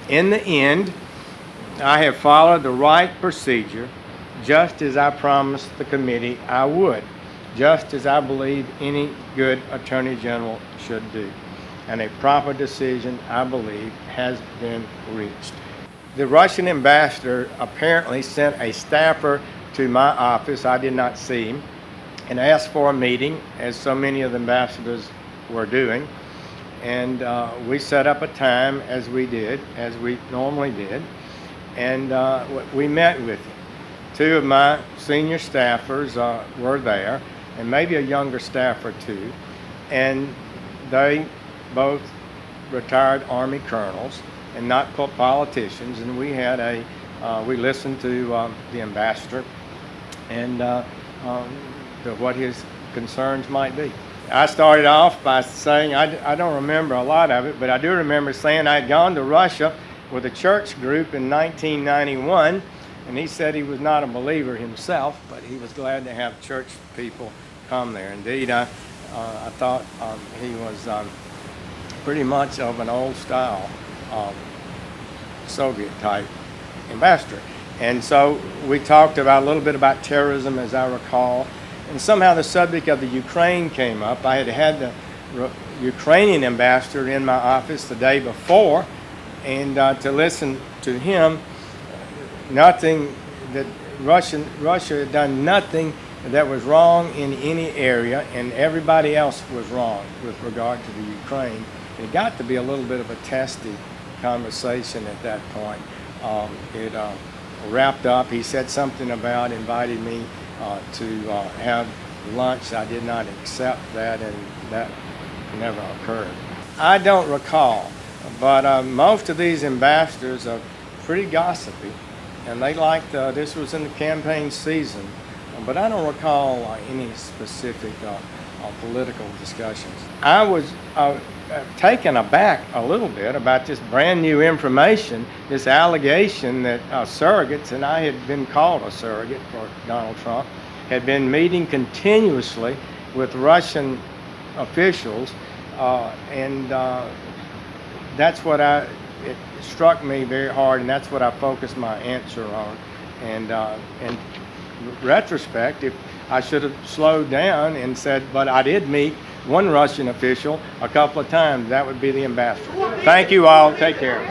In the end, I have followed the right procedure, just as I promised the committee I would, just as I believe any good Attorney General should do. And a proper decision, I believe, has been reached. The Russian ambassador apparently sent a staffer to my office, I did not see him, and asked for a meeting, as so many of the ambassadors were doing. And we set up a time, as we normally did, and we met with him. Two of my senior staffers were there, and maybe a younger staff or two, and they both retired Army colonels and not politicians, and we had we listened to the ambassador and to what his concerns might be. I started off by saying, I don't remember a lot of it, but I do remember saying I had gone to Russia with a church group in 1991, and he said he was not a believer himself, but he was glad to have church people come there. Indeed, I thought he was pretty much of an old style Soviet type ambassador. And so we talked about a little bit about terrorism, as I recall, and somehow the subject of the Ukraine came up. I had the Ukrainian ambassador in my office the day before, and to listen to him, nothing that Russia had done nothing that was wrong in any area, and everybody else was wrong with regard to the Ukraine. It got to be a little bit of a testy conversation at that point. It wrapped up. He said something about inviting me to have lunch. I did not accept that, and that never occurred. I don't recall, but most of these ambassadors are pretty gossipy, and they liked, this was in the campaign season, but I don't recall any specific political discussions. I was taken aback a little bit about this brand new information, this allegation that surrogates, and I had been called a surrogate for Donald Trump, had been meeting continuously with Russian officials, and that's what it struck me very hard, and that's what I focused my answer on. And in retrospect, if I should have slowed down and said, but I did meet one Russian official a couple of times, that would be the ambassador. Thank you all. Take care.